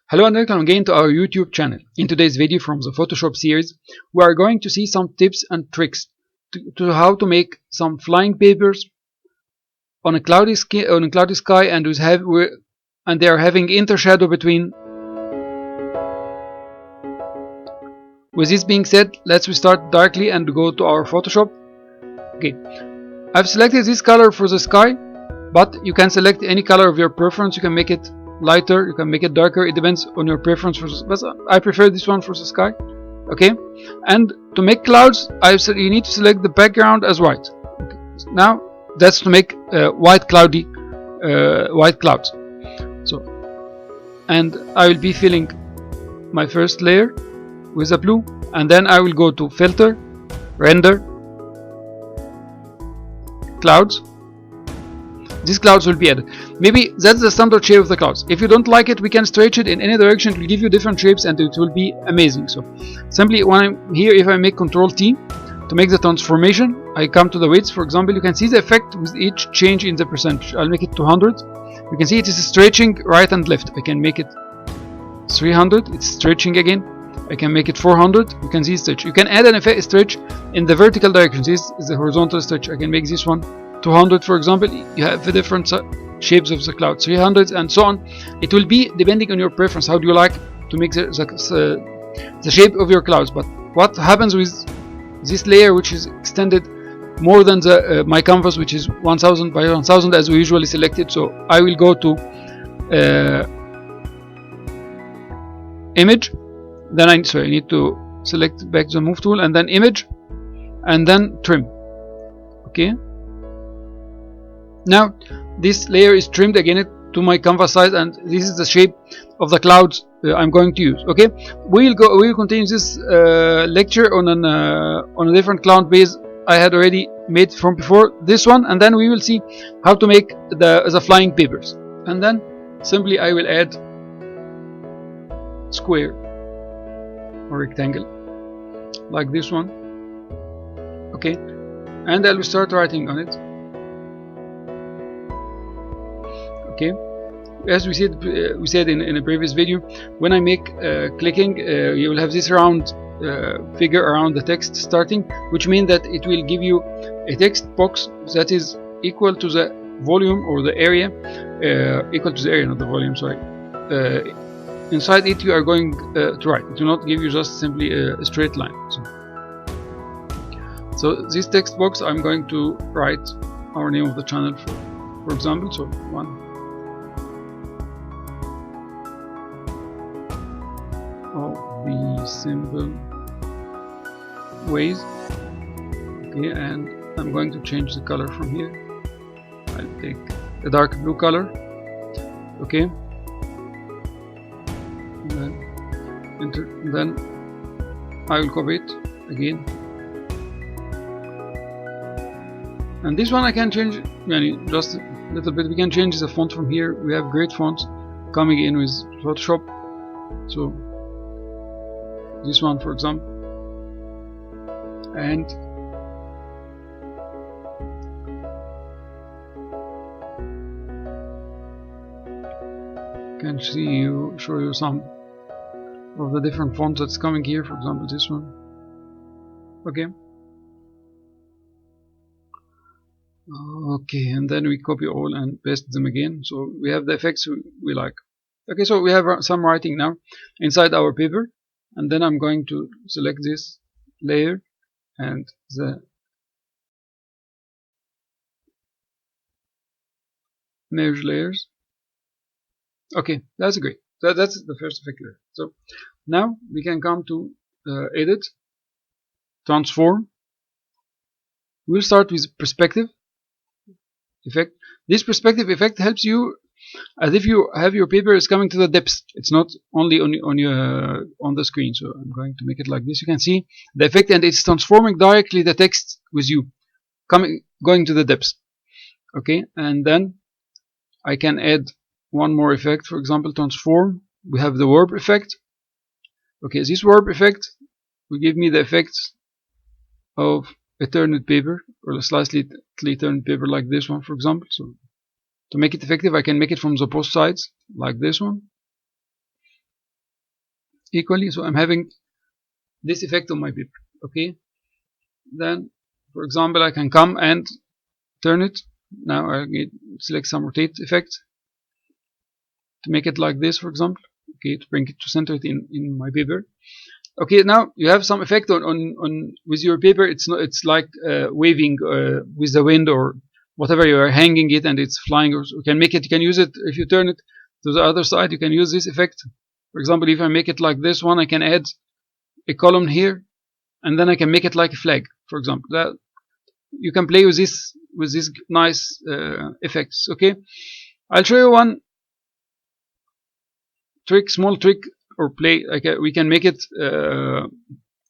Hello and welcome again to our YouTube channel. In today's video from the Photoshop series, we are going to see some tips and tricks to how to make some flying papers on a cloudy sky and they are having intershadow between. With this being said, let's start directly and go to our Photoshop. Okay, I've selected this color for the sky, but you can select any color of your preference. You can make it lighter, you can make it darker, it depends on your preference but I prefer this one for the sky. Okay, and to make clouds, I've said you need to select the background as white. Okay. Now that's to make white clouds. So, and I will be filling my first layer with a blue, and then I will go to filter, render, clouds. These clouds will be added. Maybe that's the standard shape of the clouds. If you don't like it, we can stretch it in any direction. It will give you different shapes and it will be amazing. So simply when I'm here, if I make Ctrl T to make the transformation, I come to the width. For example, you can see the effect with each change in the percentage. I'll make it 200. You can see it is stretching right and left. I can make it 300. It's stretching again. I can make it 400. You can see stretch. You can add an effect stretch in the vertical direction. This is the horizontal stretch. I can make this one 200, for example. You have the different shapes of the cloud, 300 and so on. It will be depending on your preference. How do you like to make the shape of your clouds? But what happens with this layer, which is extended more than the my canvas, which is 1000 by 1000 as we usually select it? So I will go to image, then I need to select back the move tool and then image and then trim. Okay, now this layer is trimmed again to my canvas size, and this is the shape of the clouds I'm going to use. Okay, we will continue this lecture on a different cloud base I had already made from before this one, and then we will see how to make the flying papers. And then simply I will add square or rectangle like this one. Okay, and I will start writing on it. Okay, as we said in a previous video, when I make clicking, you will have this round figure around the text starting, which means that it will give you a text box that is equal to the volume or the area, equal to the area, not the volume, sorry. Inside it you are going to write. It will not give you just simply a straight line. So this text box, I'm going to write our name of the channel for example, so one of the simple ways. Okay, and I'm going to change the color from here. I'll take a dark blue color. Okay, and then I will copy it again, and this one I can change just a little bit. We can change the font from here. We have great fonts coming in with Photoshop. So this one, for example, and can show you some of the different fonts that's coming here. For example, this one. Okay. Okay, and then we copy all and paste them again, so we have the effects we like. Okay, so we have some writing now inside our paper, and then I'm going to select this layer and the merge layers. Okay, that's great. That's the first effect layer. So now we can come to edit, transform. We'll start with perspective effect. This perspective effect helps you as if you have your paper is coming to the depths. It's not only on the screen. So I'm going to make it like this. You can see the effect, and it's transforming directly the text with you going to the depths. Okay, and then I can add one more effect. For example, transform. We have the warp effect. Okay, this warp effect will give me the effect of a turned paper, or a slightly turned paper like this one, for example. So to make it effective, I can make it from the both sides, like this one, equally. So I'm having this effect on my paper. Okay. Then, for example, I can come and turn it. Now I select some rotate effect to make it like this, for example. Okay, to bring it to center it in my paper. Okay, now you have some effect on with your paper. It's like waving with the wind, or whatever you are hanging it and it's flying. Or you can make it. You can use it if you turn it to the other side. You can use this effect. For example, if I make it like this one, I can add a column here, and then I can make it like a flag. For example, that you can play with these nice effects. Okay, I'll show you one trick, small trick or play. We can make it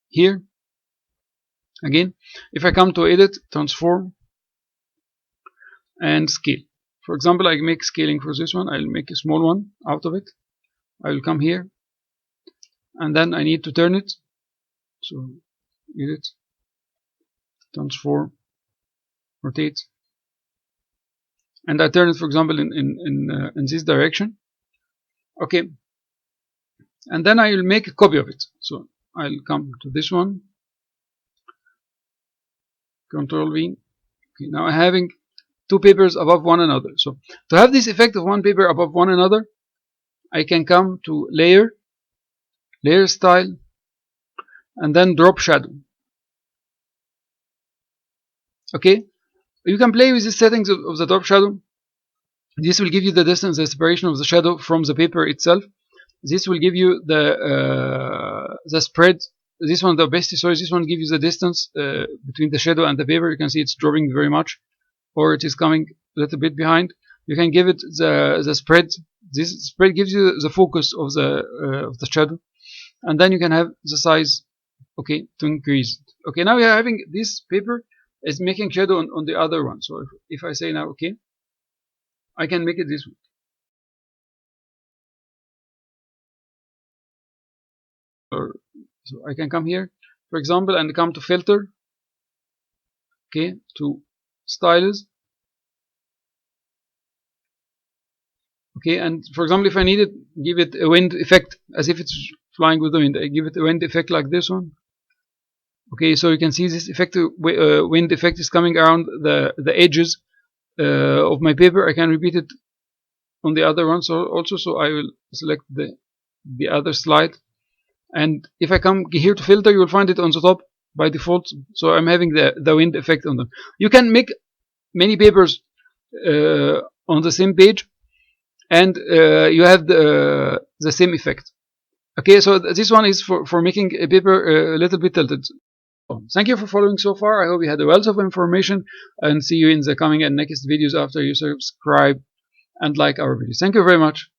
here again. If I come to edit, transform, and scale. For example, I make scaling for this one. I'll make a small one out of it. I will come here, and then I need to turn it. So edit, transform, rotate, and I turn it, for example, in this direction. Okay, and then I will make a copy of it. So I'll come to this one, Control V. Okay, now I'm having two papers above one another. So to have this effect of one paper above one another, I can come to layer, layer style, and then drop shadow. Okay, you can play with the settings of the drop shadow. This will give you the distance, the separation of the shadow from the paper itself. This will give you the spread. This one, the opacity, sorry, this one gives you the distance between the shadow and the paper. You can see it's dropping very much, or it is coming a little bit behind. You can give it the spread. This spread gives you the focus of the shadow, and then you can have the size, okay, to increase it. Okay, now we are having this paper is making shadow on the other one. So if I say now, okay, I can make it this way. So I can come here, for example, and come to filter, okay, to styles. Okay, and for example, if I need it, give it a wind effect as if it's flying with the wind. I give it a wind effect like this one. Okay, so you can see this effect, wind effect is coming around the edges of my paper. I can repeat it on the other one. So also, so I will select the other slide, and if I come here to filter, you will find it on the top by default. So I'm having the wind effect on them. You can make many papers on the same page, and you have the same effect. Okay, so this one is for making a paper a little bit tilted. Thank you for following so far. I hope you had a wealth of information, and see you in the coming and next videos after you subscribe and like our videos. Thank you very much.